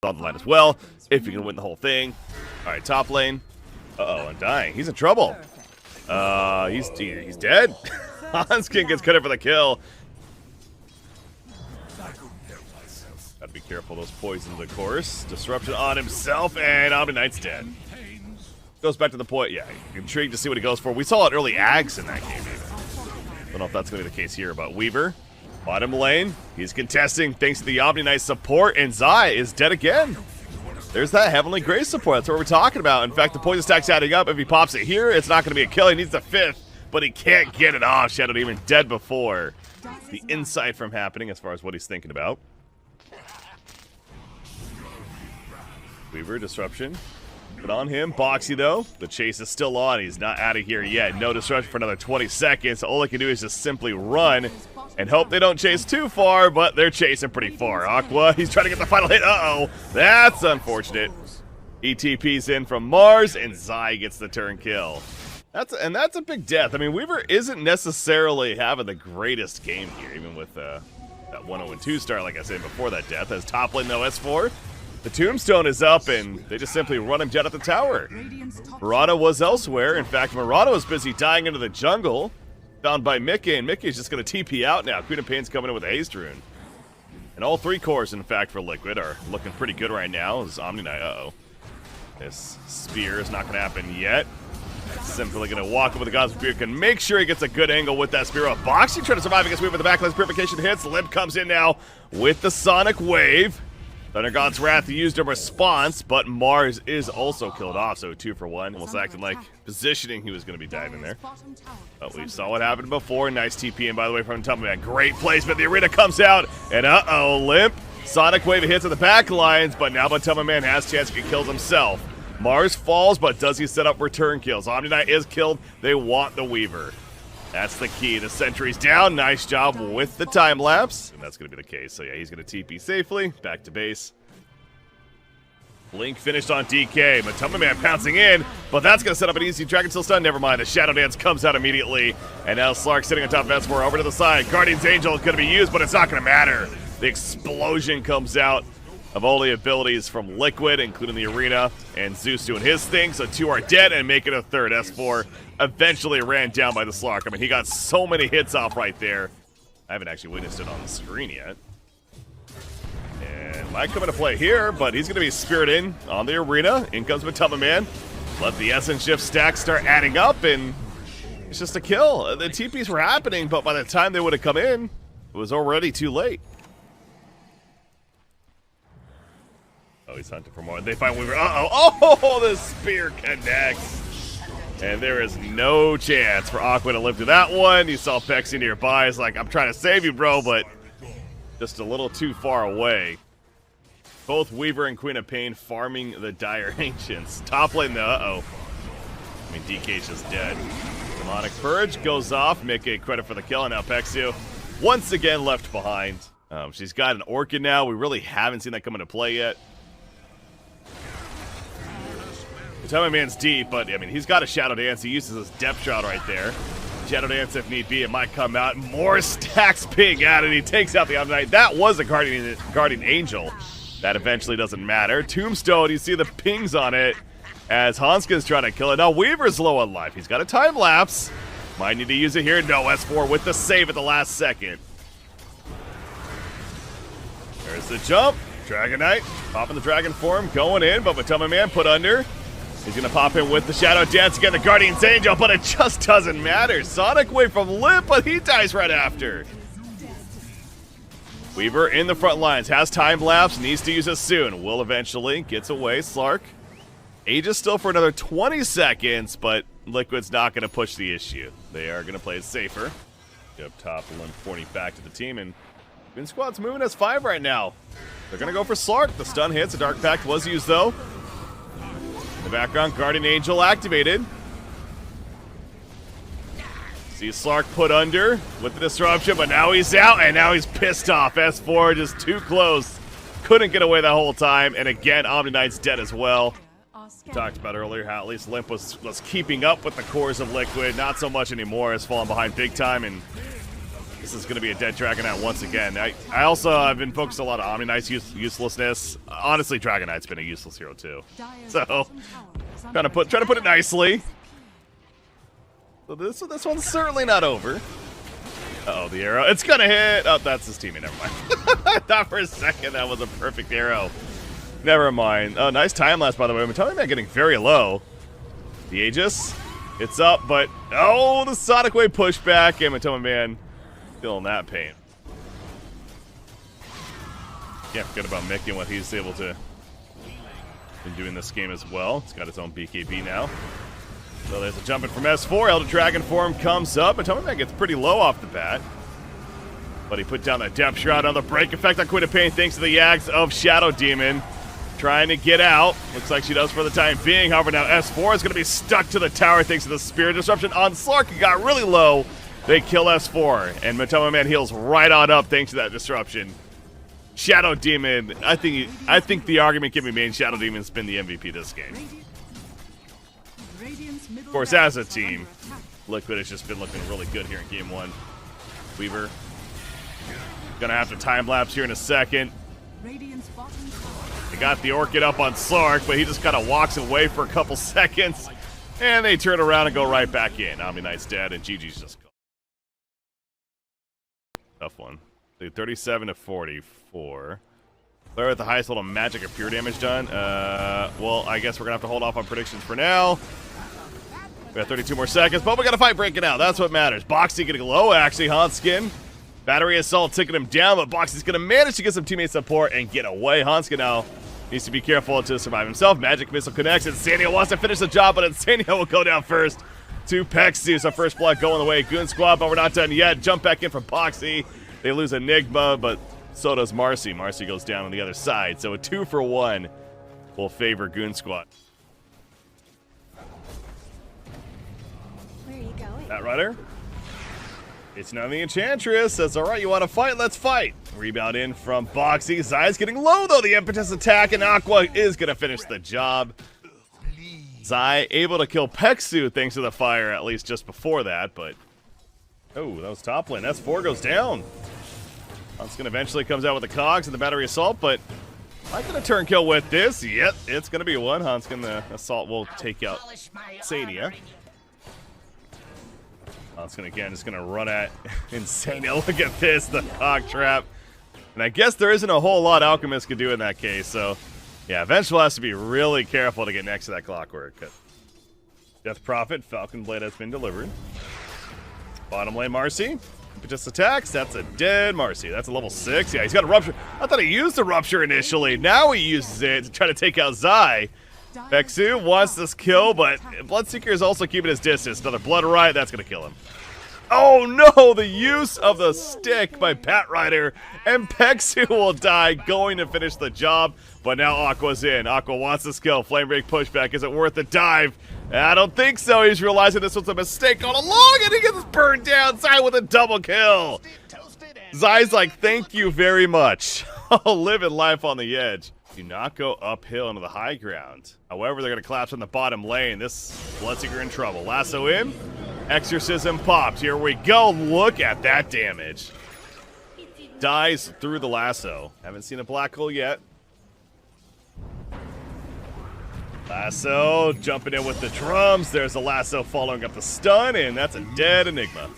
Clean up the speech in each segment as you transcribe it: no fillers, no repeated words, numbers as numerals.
on the line as well, if you're going to win the whole thing. All right, top lane. Uh-oh, Undying. He's in trouble. He's dead. Hanskin gets cut in for the kill. Gotta be careful, those poisons, of course. Disruption on himself, and Omni Knight's dead. Goes back to the point, yeah, intrigued to see what he goes for. We saw it early Ags in that game, even. Don't know if that's going to be the case here, but Weaver, bottom lane, he's contesting thanks to the Omni Knight support, and Zai is dead again. There's that Heavenly Grace support, that's what we're talking about. In fact, the poison stack's adding up. If he pops it here, it's not going to be a kill. He needs the 5th, but he can't get it off. Shadow Demon dead before the insight from happening as far as what he's thinking about. Weaver, disruption. Put on him. Boxy, though. The chase is still on. He's not out of here yet. No disruption for another 20 seconds. All they can do is just simply run and hope they don't chase too far, but they're chasing pretty far. Aqua, he's trying to get the final hit. Uh-oh. That's unfortunate. ETP's in from Mars, and Zai gets the turn kill. That's a big death. I mean, Weaver isn't necessarily having the greatest game here, even with that 1-0-2 start, like I said before that death. As top lane, though, S4. The tombstone is up, and they just simply run him dead at the tower. Murata was elsewhere. In fact, Murata was busy dying into the jungle, found by Mickey, and Mickey's just going to TP out now. Queen of Pain's coming in with a haste rune. And all 3 cores, in fact, for Liquid are looking pretty good right now. This Omni Knight, uh-oh. This spear is not going to happen yet. Simply going to walk over the God's Spear. Can make sure he gets a good angle with that spear. Boxing trying to survive against Weaver. The backlines purification hits. Limp comes in now with the Sonic Wave. Thunder God's Wrath used a response, but Mars is also killed off, so 2 for 1. Almost acting like positioning he was going to be diving there. But we saw what happened before. Nice TP in, by the way, from Tumbleman. Great placement. The arena comes out, and uh-oh, Limp. Sonic Wave hits at the back lines, but now Tumbleman has a chance to get killed himself. Mars falls, but does he set up return kills? Omni Knight is killed. They want the Weaver. That's the key. The sentry's down. Nice job with the time lapse. And that's going to be the case. So yeah, he's going to TP safely. Back to base. Blink finished on DK. Matoma Man pouncing in, but that's going to set up an easy Dragon Steel stun. Never mind. The Shadow Dance comes out immediately. And now Slark sitting on top of S4 over to the side. Guardian's Angel is going to be used, but it's not going to matter. The explosion comes out of all the abilities from Liquid, including the arena, and Zeus doing his thing. So 2 are dead and making a 3rd. S4 eventually ran down by the Slark. I mean, he got so many hits off right there. I haven't actually witnessed it on the screen yet. And might come into play here, but he's going to be Spirit in on the arena. In comes Matuma Man. Let the Essence Shift stack start adding up, and it's just a kill. The TPs were happening, but by the time they would have come in, it was already too late. Oh, he's hunting for more. They find Weaver. Uh-oh. Oh, the spear connects. And there is no chance for Aqua to live through that one. You saw Pexi nearby. He's like, I'm trying to save you, bro, but just a little too far away. Both Weaver and Queen of Pain farming the Dire Ancients. Top lane, though. Uh-oh. I mean, DK's just dead. Demonic Purge goes off. Mickey credit for the kill. And now Pexi once again left behind. She's got an Orchid now. We really haven't seen that come into play yet. Matoma Man's deep, but I mean, he's got a Shadow Dance. He uses his Depth Shroud right there. Shadow Dance if need be. It might come out. More stacks being added. He takes out the Omni Knight. That was a Guardian Angel. That eventually doesn't matter. Tombstone, you see the pings on it as Hanskin's trying to kill it. Now Weaver's low on life. He's got a time lapse. Might need to use it here. No, S4 with the save at the last second. There's the jump. Dragon Knight popping the dragon form, going in, but Matoma Man put under. He's going to pop in with the Shadow Dance again, the Guardian's Angel, but it just doesn't matter. Sonic Wave from Limp, but he dies right after. Weaver in the front lines, has time lapse, needs to use it soon. Will eventually, gets away, Slark. Ages still for another 20 seconds, but Liquid's not going to push the issue. They are going to play it safer. Get up top, Limp pointing back to the team, and GOONSQUAD's moving as 5 right now. They're going to go for Slark. The stun hits, the Dark Pact was used though. In the background, Guardian Angel activated. See Slark put under with the disruption, but now he's out, and now he's pissed off. S4 just too close. Couldn't get away that whole time, and again, Omni Knight's dead as well. Talked about earlier how at least Limp was keeping up with the cores of Liquid. Not so much anymore. Has fallen behind big time, and This is going to be a dead Dragonite once again. I've been focused a lot on Omni Knight's uselessness. Honestly, Dragonite's been a useless hero too. So, trying to put it nicely. So this one's certainly not over. Uh-oh, the arrow. It's going to hit. Oh, that's his teammate. Never mind. I thought for a second that was a perfect arrow. Never mind. Oh, nice time lapse, by the way. Matoma Man getting very low. The Aegis. It's up, but... Oh, the Sonic Wave pushback. And Matoma Man feeling that pain. Can't forget about Mickey and what he's able to... been doing this game as well. He's got his own BKB now. So there's a jump in from S4. Elder Dragon form comes up. Matoma Man gets pretty low off the bat. But he put down that depth shroud on the break effect on Queen of Pain thanks to the Yags of Shadow Demon. Trying to get out. Looks like she does for the time being. However, now S4 is going to be stuck to the tower thanks to the Spirit Disruption on Slark. He got really low. They kill S4. And Matoma Man heals right on up thanks to that disruption. Shadow Demon. I think the argument can be made Shadow Demon's been the MVP this game. Of course, as a team, Liquid has just been looking really good here in Game 1. Weaver gonna have to time-lapse here in a second. They got the Orchid up on Slark, but he just kind of walks away for a couple seconds. And they turn around and go right back in. Omni Knight's dead, and GG's just gone. Tough one. 37 to 44. Player with the highest level of magic or pure damage done. Well, I guess we're gonna have to hold off on predictions for now. We got 32 more seconds, but we got a fight breaking out. That's what matters. Boxy getting low, actually. Hanskin. Battery Assault taking him down, but Boxy's gonna manage to get some teammate support and get away. Hanskin now needs to be careful to survive himself. Magic Missile connects, and Sania wants to finish the job, but Sania will go down first to Pexu. So first blood going the way. Goon Squad, but we're not done yet. Jump back in from Boxy. They lose Enigma, but so does Marcy. Marcy goes down on the other side. So a 2-for-1 will favor Goon Squad. Where are you going? That Rider. It's now the Enchantress. That's all right. You want to fight? Let's fight. Rebound in from Boxy. Zai's getting low, though. The Impetus attack, and Aqua is going to finish the job. Zai able to kill Pexu thanks to the fire, at least just before that, but... Oh, that was top lane. S4 goes down. Hanskin eventually comes out with the Cogs and the Battery Assault, but am I going to turn kill with this? Yep, it's going to be one. Hanskin, the Assault will take out Sania. Hanskin again is going to run at Insania. Look at this, the Cog Trap. And I guess there isn't a whole lot Alchemist could do in that case, so yeah, Vengeful has to be really careful to get next to that Clockwork. Death Prophet, Falcon Blade has been delivered. Bottom lane Marcy. Just attacks. That's a dead Marcy. That's a level 6. Yeah, he's got a Rupture. I thought he used the Rupture initially. Now he uses it to try to take out Zai. Pexu wants this kill, but Bloodseeker is also keeping his distance. Another Blood Riot. That's going to kill him. Oh no! The use of the stick by Pat Rider. And Pexu will die, going to finish the job. But now Aqua's in. Aqua wants this kill. Flame Break pushback. Is it worth the dive? I don't think so. He's realizing this was a mistake all along, and he gets burned down. Zai with a double kill. Zai's like, thank you very much. Living life on the edge. Do not go uphill into the high ground. However, they're going to collapse on the bottom lane. This Bloodseeker in trouble. Lasso in. Exorcism pops. Here we go. Look at that damage. Dies through the lasso. Haven't seen a black hole yet. Lasso jumping in with the drums. There's a lasso following up the stun, and that's a dead Enigma.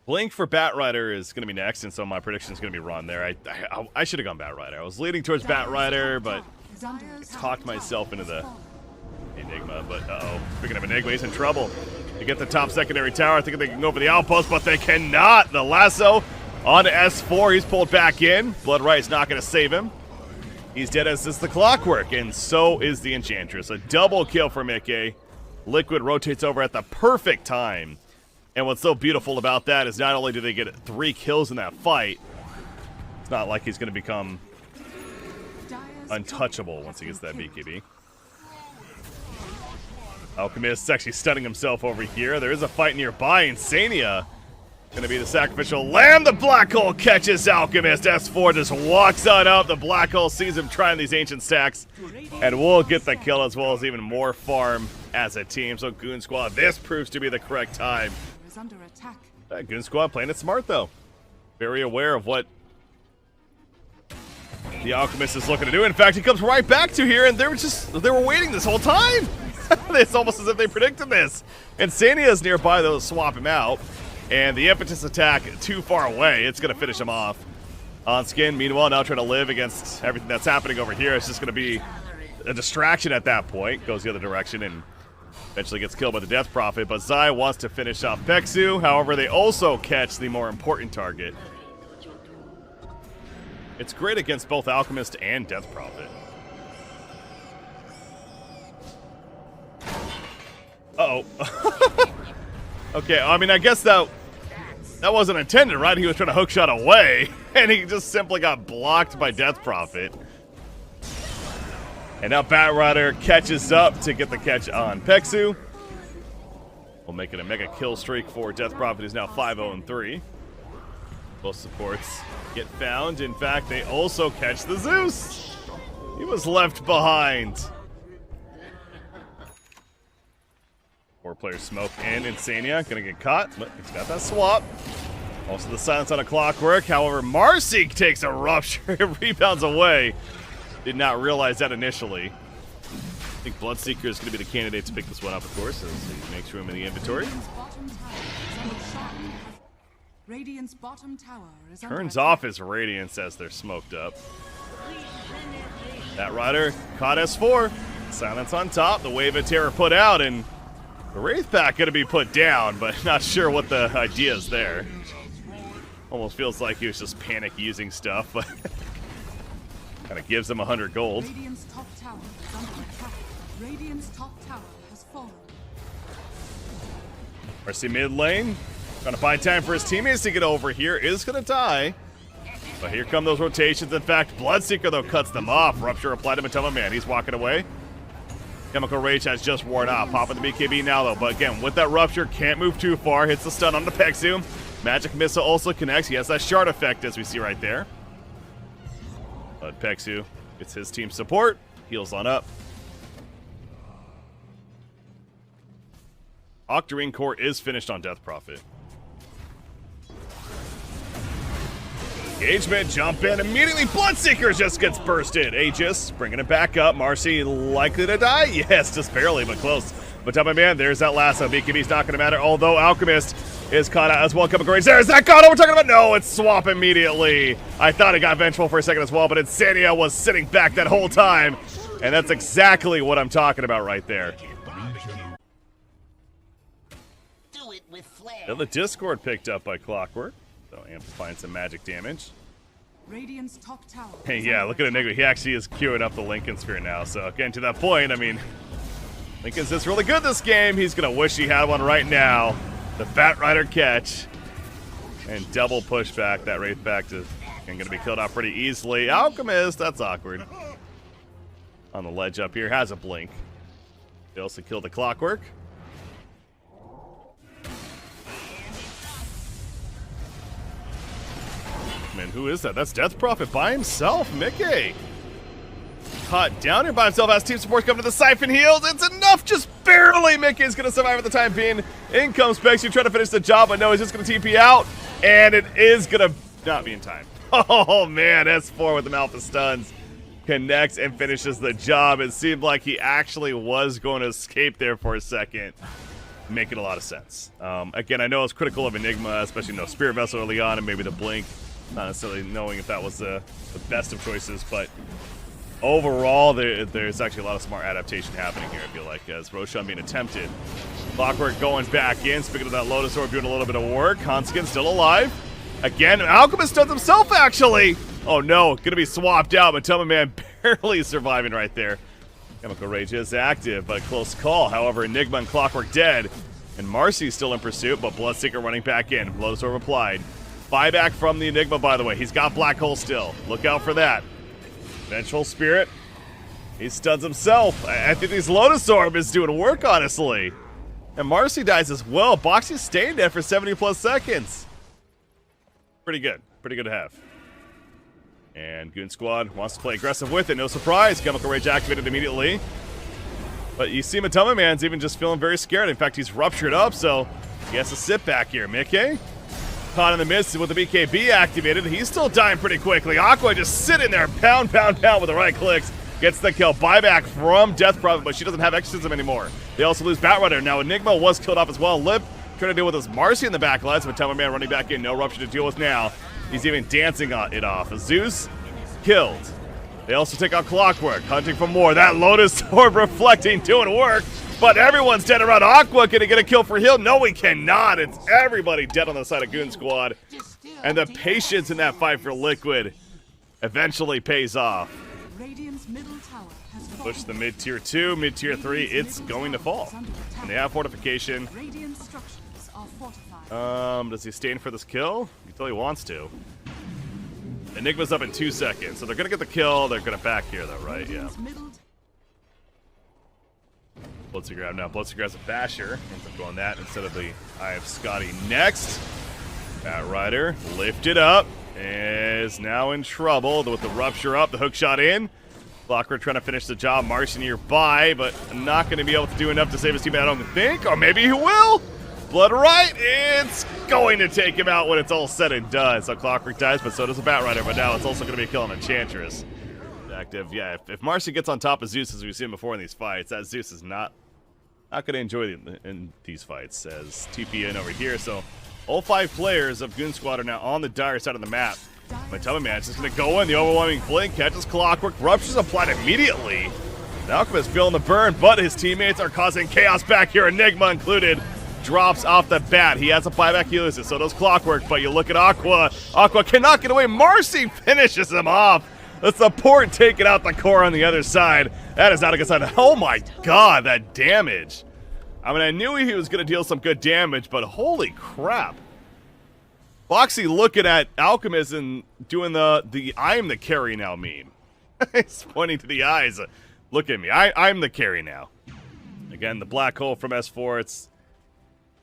Blink for Bat Rider is going to be next, and so my prediction is going to be wrong there. I should have gone Bat Rider. I was leading towards Bat Rider, but I talked myself into the Enigma. But uh-oh, picking up Enigma, he's in trouble. To get the top secondary tower, I think they can go for the outpost, but they cannot. The lasso on S4. He's pulled back in. Blood Right's not going to save him. He's dead as is the Clockwork, and so is the Enchantress. A double kill for Mickey. Liquid rotates over at the perfect time. And what's so beautiful about that is not only do they get 3 kills in that fight, it's not like he's going to become untouchable once he gets that BKB. Alchemist's actually stunning himself over here. There is a fight nearby. Insania gonna be the sacrificial lamb. The black hole catches Alchemist. S4 just walks on out. The black hole sees him trying these ancient stacks, and we'll get the kill as well as even more farm as a team. So Goon Squad, this proves to be the correct time Goon Squad playing it smart, though. Very aware of what the Alchemist is looking to do. In fact, he comes right back to here, and they were waiting this whole time. It's almost as if they predicted this. And Sania's nearby, though, to swap him out. And the impetus attack too far away. It's going to finish him off. On Skin, meanwhile, now trying to live against everything that's happening over here. It's just going to be a distraction at that point. Goes the other direction and eventually gets killed by the Death Prophet. But Zai wants to finish off Pexu. However, they also catch the more important target. It's great against both Alchemist and Death Prophet. Uh-oh. Okay, I mean, I guess that wasn't intended, right? He was trying to hookshot away, and he just simply got blocked by Death Prophet. And now Batrider catches up to get the catch on Pexu. We'll make it a mega kill streak for Death Prophet, who's now 5-0-3. Both supports get found. In fact, they also catch the Zeus. He was left behind. 4 players smoke in. Insania gonna get caught, but he's got that swap. Also the silence on a Clockwork. However, Marcy takes a rupture and rebounds away. Did not realize that initially. I think Bloodseeker is going to be the candidate to pick this one up, of course, as he makes room in the inventory. Turns off his Radiance as they're smoked up. That Rider caught S4. Silence on top. The Wave of Terror put out, and the Wraith Pack going to be put down, but not sure what the idea is there. Almost feels like he was just panic using stuff, but kind of gives him 100 gold. Radiant's top tower is under attack. Radiant's top tower has fallen. Mercy mid lane, trying to buy time for his teammates to get over here, is going to die. But here come those rotations. In fact, Bloodseeker, though, cuts them off. Rupture applied to Matoma Man. He's walking away. Chemical Rage has just worn off. Popping the BKB now, though. But again, with that Rupture, can't move too far. Hits the stun on the Pexu. Magic Missile also connects. He has that shard effect, as we see right there. But Pexu gets his team support. Heals on up. Octarine Core is finished on Death Prophet. Engagement, jump in, immediately Bloodseeker just gets bursted. Aegis bringing it back up. Marcy likely to die? Yes, just barely, but close. But top of man, there's that last one. BKB's not going to matter, although Alchemist is caught out as well. Chemical Rage there. Is that God we're talking about? No, it's swap immediately. I thought it got vengeful for a second as well, but Insania was sitting back that whole time. And that's exactly what I'm talking about right there. Now the Discord picked up by Clockwork, so amplifying some magic damage. Radiant's top tower. Hey, yeah, look at Enigma. He actually is queuing up the Lincoln Sphere now. So getting to that point, I mean, Lincoln's just really good this game. He's gonna wish he had one right now. The Fat Rider catch and double pushback. That Wraith back to and gonna be killed off pretty easily. Alchemist, that's awkward. On the ledge up here, has a blink. They also killed the Clockwork. Man, who is that? That's Death Prophet by himself. Mickey caught down here by himself. Has team support coming to the Siphon heals. It's enough, just barely. Mickey's gonna survive at the time being. In comes Pexu, trying to finish the job, but no, he's just gonna TP out, and it is gonna not be in time. Oh man, S4 with the Malphus stuns connects and finishes the job. It seemed like he actually was going to escape there for a second. Making a lot of sense. Again, I know it's critical of Enigma, especially no Spirit Vessel early on, and maybe the blink. Not necessarily knowing if that was the best of choices, but overall, there's actually a lot of smart adaptation happening here, I feel like, as Roshan being attempted. Clockwork going back in, speaking of that Lotus Orb, doing a little bit of work. Hanskin still alive. Again, Alchemist does himself, actually. Oh no, gonna be swapped out, but Matoma Man barely surviving right there. Chemical Rage is active, but close call. However, Enigma and Clockwork dead, and Marcy's still in pursuit, but Bloodseeker running back in. Lotus Orb applied. Buyback from the Enigma, by the way. He's got Black Hole still. Look out for that. Vengeful Spirit. He stuns himself. I think this Lotus Orb is doing work, honestly. And Marcy dies as well. Boxy's staying dead for 70 plus seconds. Pretty good. Pretty good to have. And Goon Squad wants to play aggressive with it. No surprise. Chemical Rage activated immediately. But you see Matoma Man's even just feeling very scared. In fact, he's ruptured up, so he has to sit back here. Mickey caught in the midst with the BKB activated. He's still dying pretty quickly. Aqua just sitting there, pound, pound, pound with the right clicks. Gets the kill. Buyback from Death Prophet, but she doesn't have exorcism anymore. They also lose Batrider. Now Enigma was killed off as well. Lip trying to deal with his Marcy in the back lines, but Teleman running back in. No Rupture to deal with now. He's even dancing it off. Zeus killed. They also take out Clockwork, hunting for more. That Lotus Orb reflecting, doing work, but everyone's dead around Aqua. Can he get a kill for Heal? No, he cannot. It's everybody dead on the side of Goon Squad. And the patience in that fight for Liquid eventually pays off. Radiant's middle tower has fallen. Push the mid-tier 2, mid-tier 3, it's going to fall. And they have fortification. Radiant structures are fortified. Does he stand for this kill? He totally wants to. Enigma's up in 2 seconds, so they're gonna get the kill. They're gonna back here though, right? Yeah. Bloodseeker grab now. Bloodseeker has a basher. Ends up going that instead of the Eye of Scotty next. Batrider lifted up. Is now in trouble with the Rupture up, the hook shot in. Clockwork trying to finish the job. Marcy nearby, but not going to be able to do enough to save his teammate, I don't think. Or maybe he will. Blood right. It's going to take him out when it's all said and done. So Clockwork dies, but so does the Batrider. But now it's also going to be a kill on Enchantress. Active, yeah. If Marcy gets on top of Zeus, as we've seen before in these fights, that Zeus is not going to enjoy in these fights. As TP in over here, so all 5 players of Goon Squad are now on the dire side of the map. My Teleman is just going to go in. The overwhelming blink catches Clockwork. Rupture's applied immediately. The Alchemist feeling the burn, but his teammates are causing chaos back here. Enigma included. Drops off the bat. He has a buyback. He loses. So does Clockwork. But you look at Aqua. Aqua cannot get away. Marcy finishes him off. The support taking out the core on the other side. That is not a good sign. Oh my god, that damage. I mean, I knew he was going to deal some good damage, but holy crap. Boxy looking at Alchemist and doing the I'm the carry now meme. He's pointing to the eyes. Look at me. I'm the carry now. Again, the black hole from S4. It's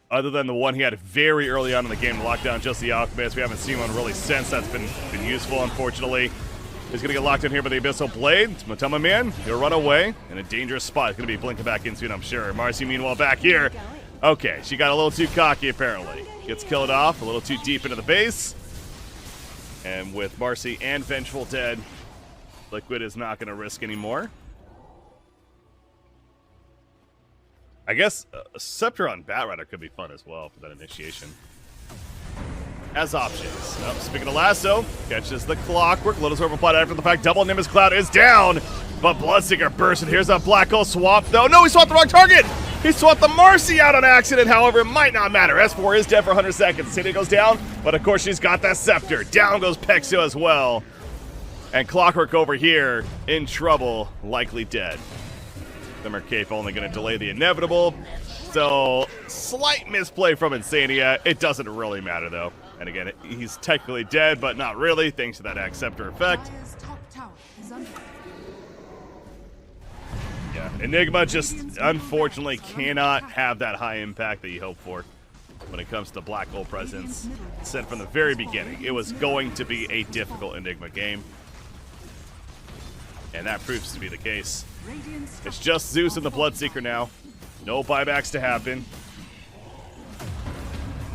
other than the one he had very early on in the game to lock down just the Alchemist. We haven't seen one really since. That's been useful, unfortunately. He's going to get locked in here by the Abyssal Blade. Matama Man, he'll run away in a dangerous spot. He's going to be blinking back in soon, I'm sure. Marcy, meanwhile, back here. Okay, she got a little too cocky, apparently. Gets killed off a little too deep into the base. And with Marcy and Vengeful dead, Liquid is not going to risk anymore. I guess a Scepter on Batrider could be fun as well for that initiation. As options. Oh, speaking of lasso, catches the Clockwork. Lotus Orb applied after the fact. Double Nimbus Cloud is down. But Bloodseeker bursts, and here's a Black Hole swap, though. No, he swapped the wrong target. He swapped the Marcy out on accident. However, it might not matter. S4 is dead for 100 seconds. City goes down, but of course she's got that Scepter. Down goes Pexio as well. And Clockwork over here in trouble, likely dead. The Mercape only going to delay the inevitable. So, slight misplay from Insania. It doesn't really matter, though. And again, he's technically dead, but not really, thanks to that Acceptor effect. Yeah, Enigma just, unfortunately, cannot have that high impact that you hope for when it comes to Black Hole presence. Said from the very beginning, it was going to be a difficult Enigma game. And that proves to be the case. It's just Zeus and the Bloodseeker now. No buybacks to happen.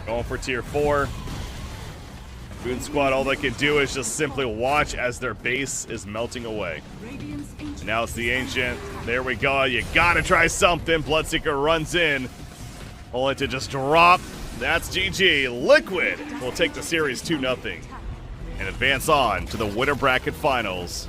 Going for tier 4. Goon Squad, all they can do is just simply watch as their base is melting away. Now it's the Ancient. There we go. You gotta try something. Bloodseeker runs in. Only to just drop. That's GG. Liquid will take the series 2-0 and advance on to the winner bracket finals.